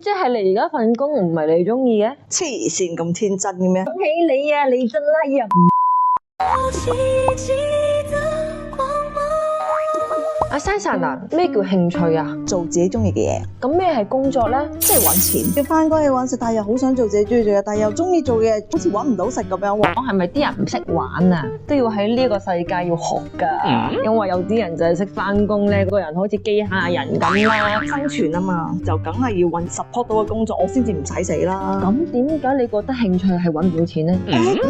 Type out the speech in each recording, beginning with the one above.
即係你而家份工唔係你中意嘅？黐線咁天真嘅咩？恭喜你啊，你真係啊！阿 Sansan 啊，咩叫興趣啊？做自己中意嘅嘢。咁咩係工作咧？即係揾錢，要翻工要揾食，但係又好想做自己中意做嘅，但係又中意做嘅，好似揾唔到食咁樣喎。我係咪啲人唔識玩啊？都要喺呢個世界要學㗎，因為有啲人就係識翻工咧，個人好似機械人咁啦，生存啊嘛，就梗係要揾 support 到嘅工作，我先至唔使死啦。咁點解你覺得興趣係揾唔到錢咧？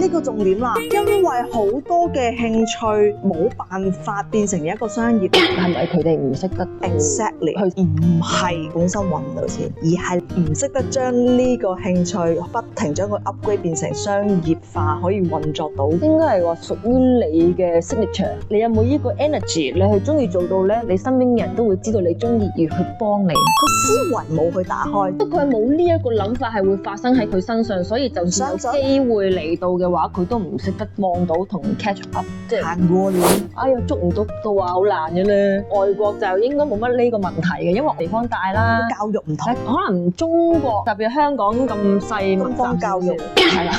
呢個重點啦，因為好多嘅興趣冇辦法變成一個商業。係咪佢哋唔識得 exactly 佢唔係本身揾唔到錢，而係唔識得將呢個興趣不停將佢 upgrade 變成商業化，可以運作到。應該係話屬於你嘅 signature， 你有冇呢個 energy？ 你係中意做到咧，你身邊嘅人都會知道你中意而去幫你。個思維冇去打開，不過佢冇呢一個諗法係會發生喺佢身上，所以就算有機會嚟到嘅話，佢都唔識得望到同 catch up， 即係行過了。哎呀，捉唔到到話好難嘅咧。外國就應該冇乜呢個問題嘅，因為地方大啦，教育唔同，可能中國特別香港咁細，東方教育係啦，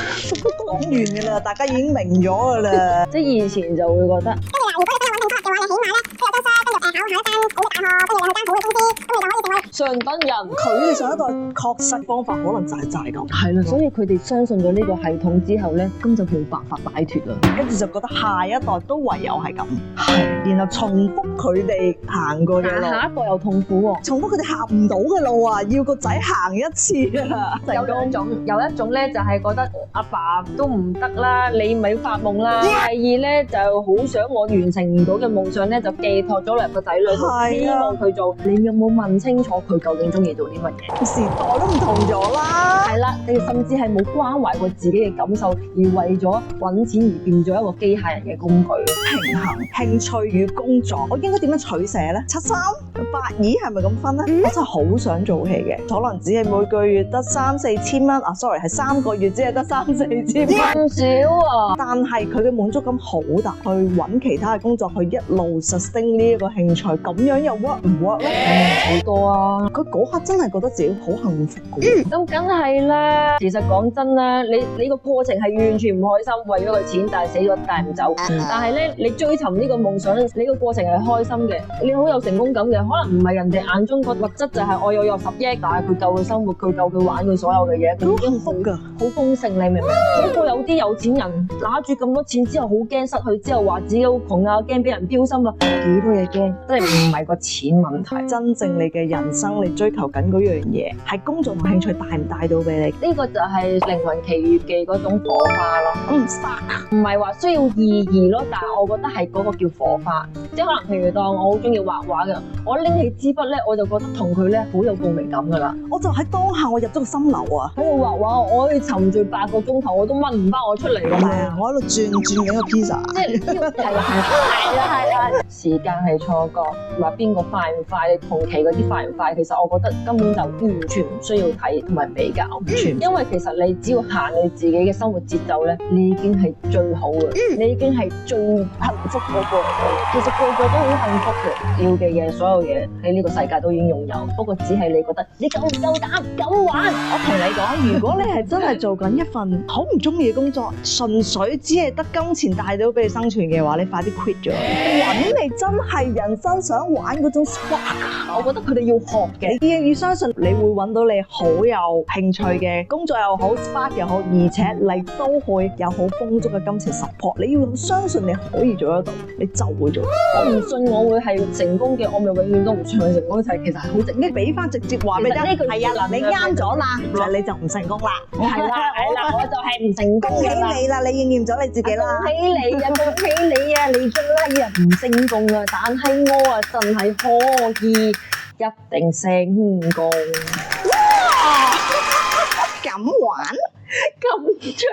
講完㗎啦，大家已經明咗㗎啦。即係以前就會覺得。上等人，佢哋上一代確實方法可能就係咁，係啦，所以佢哋相信咗呢個系統之後咧，咁就冇辦法擺脫啦。跟住就覺得下一代都唯有係咁，係，然後重複佢哋行過嘅路，下一個又痛苦喎，重複佢哋行唔到嘅路啊，要個仔行一次啊。有一種咧就係覺得阿爸都唔得啦，你咪發夢啦。第二咧就好想我完成唔到嘅夢想咧，就寄託咗嚟個仔女度，希望佢做。你有冇問清楚佢究竟中意做啲乜嘢？時代都唔同咗啦，係啦，你甚至係冇關懷過自己嘅感受，而為咗揾錢而變咗一個機械人嘅工具。平衡興趣與工作，我應該點樣取捨咧？73、82係咪咁分咧？我真係好想做戲嘅，可能只係每個月得3、4千蚊啊，sorry 係3個月只係得3、4千蚊，咁少啊！但係佢嘅滿足感好大，去揾其他嘅工作去一路 sustain 呢一個興趣，咁樣又 work 唔 work 咧？好多啊！佢嗰刻真係覺得自己好幸福嘅。咁梗係啦。其實講真啦，你個過程係完全唔開心，為咗個錢，但係死咗帶唔走。但係咧，你追尋呢個夢想，你個過程係開心嘅，你好有成功感嘅。可能唔係人哋眼中個物質就係我有10億，但係佢夠佢生活，佢夠佢玩佢所有嘅嘢，佢已經幸福㗎，好豐盛。你明唔明？不過有啲有錢人拿住咁多錢之後，好驚失去，之後話自己好窮啊，驚俾人標心啊，幾多嘢驚，真係唔係個錢問題。真正你嘅人生，你追求緊嗰樣嘢，係工作同興趣帶唔帶到俾你？呢個就係靈魂奇遇記嗰種火花咯。唔係話需要意義咯，但係我覺得係嗰個叫火花。即係可能譬如當我好中意畫畫嘅，我拎起支筆咧，我就覺得同佢咧好有共鳴感噶啦。我就喺當下我入咗個心流啊！喺度畫畫，我可以沉醉8個鐘頭，我都掹唔翻我出嚟咁樣。我喺度轉緊個 pizza。即係係啦，時間係錯覺，話邊個快唔快？你同期嗰啲快唔快？其實我覺得根本就完全唔需要睇同埋比較，因為其實你只要行你自己嘅生活節奏咧，你已經係最好嘅，你已經係最幸福嗰個。其實個個都好幸福嘅，要嘅嘢，所有嘢喺呢個世界都已經擁有，不過只係你覺得你夠唔夠膽敢玩。我同你講，如果你係真係做緊一份好唔中意嘅工作，純粹只係得金錢帶到俾你生存嘅話，你快啲 quit 咗。揾你真係人生想玩嗰種 spark， 我覺得佢哋要學嘅，你要相信你會揾到你好有興趣嘅工作又好 spark 又好，而且你都會有好豐足嘅金錢 support。你要相信你可以做得到，你就會做。我唔信我會係成功嘅，我咪永遠都唔信佢成功，就係其實係好直。你俾翻直接話俾你聽，係啊嗱，你啱咗啦，就你就唔成功啦。係啦，我就係唔成功㗎啦。恭喜你啦，你應驗咗你自己啦。恭喜你啊，恭喜你啊，你真係啊唔成功啊，但係我啊真係可以，一定成功。哇！咁玩咁長。